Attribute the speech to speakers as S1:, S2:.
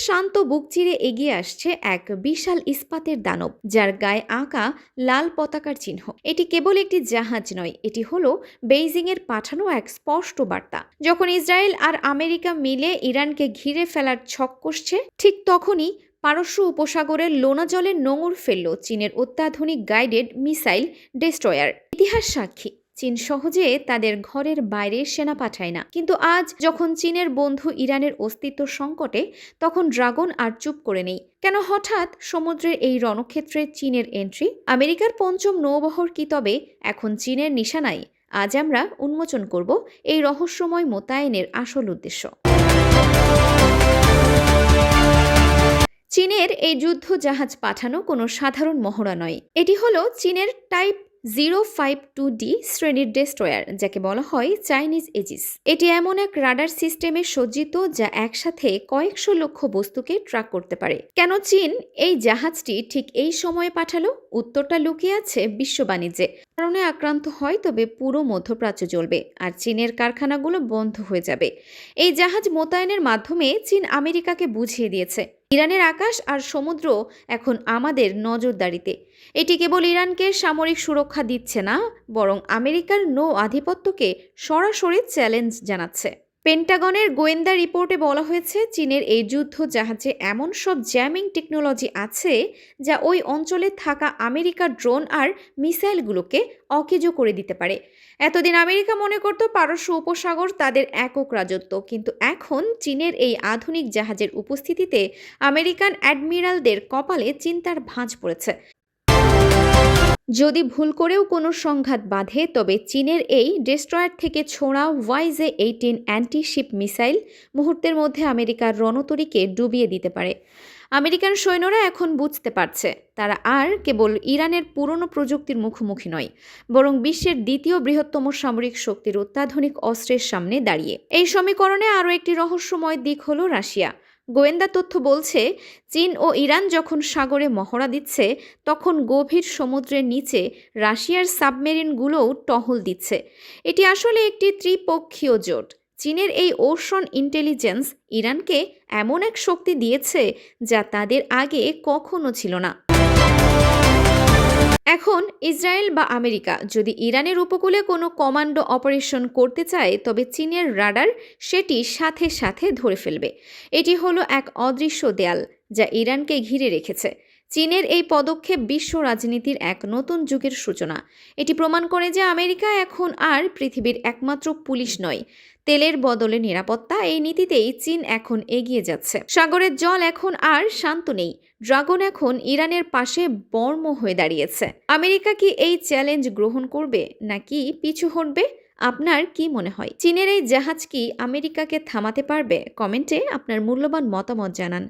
S1: শান্ত বুক চিরে এগিয়ে আসছে এক বিশাল ইস্পাতের দানব, যার গায়ে আঁকা লাল পতাকার চিহ্ন। এটি কেবল একটি জাহাজ নয়, এটি হলো বেইজিংয়ের পাঠানো এক স্পষ্ট বার্তা। যখন ইসরায়েল আর আমেরিকা মিলে ইরানকে ঘিরে ফেলার ছক কষছে, ঠিক তখনই পারস্য উপসাগরের লোনা জলে নোঙর ফেলল চীনের অত্যাধুনিক গাইডেড মিসাইল ডেস্ট্রয়ার। ইতিহাস সাক্ষী, চীন সহজে তাদের ঘরের বাইরে সেনা পাঠায় না, কিন্তু আজ যখন চীনের বন্ধু ইরানের অস্তিত্ব সংকটে, তখন ড্রাগন আর চুপ করে নেই। কেন হঠাৎ সমুদ্রের এই রণক্ষেত্রে চীনের এন্ট্রি? আমেরিকার পঞ্চম নৌবহর কি তবে এখন চীনের নিশানায়? আজ আমরা উন্মোচন করব এই রহস্যময় মোতায়েনের আসল উদ্দেশ্য। চীনের এই যুদ্ধ জাহাজ পাঠানো কোনো সাধারণ মহড়া নয়। এটি হলো চীনের টাইপ 052D শ্রেণীর ডেস্ট্রয়ার, যাকে বলা হয় চাইনিজ এজিস। এটি এমন এক রাডার সিস্টেমে সজ্জিত যা একসাথে কয়েকশো লক্ষ বস্তুকে ট্র্যাক করতে পারে। কেন চীন এই জাহাজটি ঠিক এই সময়ে পাঠালো? উত্তরটা লুকিয়ে আছে বিশ্ব বাণিজ্যে। কারণে আক্রান্ত হয় তবে পুরো মধ্যপ্রাচ্য জ্বলবে আর চীনের কারখানাগুলো বন্ধ হয়ে যাবে। এই জাহাজ মোতায়েনের মাধ্যমে চীন আমেরিকাকে বুঝিয়ে দিয়েছে, ইরানের আকাশ আর সমুদ্র এখন আমাদের নজরদারিতে। এটি কেবল ইরানকে সামরিক সুরক্ষা দিচ্ছে না, বরং আমেরিকার নৌ আধিপত্যকে সরাসরি চ্যালেঞ্জ জানাচ্ছে। পেন্টাগনের গোয়েন্দা রিপোর্টে বলা হয়েছে, চীনের এই যুদ্ধ জাহাজে এমন সব জ্যামিং টেকনোলজি আছে যা ওই অঞ্চলে থাকা আমেরিকার ড্রোন আর মিসাইলগুলোকে অকেজো করে দিতে পারে। এতদিন আমেরিকা মনে করত পারস্য উপসাগর তাদের একক রাজত্ব, কিন্তু এখন চীনের এই আধুনিক জাহাজের উপস্থিতিতে আমেরিকান অ্যাডমিরালদের কপালে চিন্তার ভাঁজ পড়েছে। যদি ভুল করেও কোনো সংঘাত বাধে, তবে চীনের এই ডেস্ট্রয়ার থেকে ছোড়া YJ-18 অ্যান্টি-শিপ মিসাইল মুহূর্তের মধ্যে আমেরিকার রণতরীকে ডুবিয়ে দিতে পারে। আমেরিকান সৈন্যরা এখন বুঝতে পারছে, তারা আর কেবল ইরানের পুরনো প্রযুক্তির মুখোমুখি নয়, বরং বিশ্বের দ্বিতীয় বৃহত্তম সামরিক শক্তির অত্যাধুনিক অস্ত্রের সামনে দাঁড়িয়ে। এই সমীকরণে আরও একটি রহস্যময় দিক হলো রাশিয়া। গোয়েন্দা তথ্য বলছে, চীন ও ইরান যখন সাগরে মহড়া দিচ্ছে, তখন গভীর সমুদ্রের নিচে রাশিয়ার সাবমেরিনগুলোও টহল দিচ্ছে। এটি আসলে একটি ত্রিপক্ষীয় জোট। চীনের এই ওশন ইন্টেলিজেন্স ইরানকে এমন এক শক্তি দিয়েছে যা তাদের আগে কখনো ছিল না। এখন ইসরায়েল বা আমেরিকা যদি ইরানের উপকূলে কোনো কমান্ডো অপারেশন করতে চায়, তবে চীনের রাডার সেটি সাথে সাথে ধরে ফেলবে। এটি হলো এক অদৃশ্য দেয়াল যা ইরানকে ঘিরে রেখেছে। চীনের এই পদক্ষেপ বিশ্ব রাজনীতির এক নতুন যুগের সূচনা। এটি প্রমাণ করে যে আমেরিকা এখন আর পৃথিবীর একমাত্র পুলিশ নয়, তেলের বদলে নিরাপত্তা, এই নীতিতেই চীন এখন এগিয়ে যাচ্ছে। সাগরের জল এখন আর শান্ত নেই, ড্রাগন এখন ইরানের পাশে বর্ম হয়ে দাঁড়িয়েছে। আমেরিকা কি এই চ্যালেঞ্জ গ্রহণ করবে নাকি পিছু হটবে? আপনার কি মনে হয়, চীনের এই জাহাজ কি আমেরিকাকে থামাতে পারবে? কমেন্টে আপনার মূল্যবান মতামত জানান।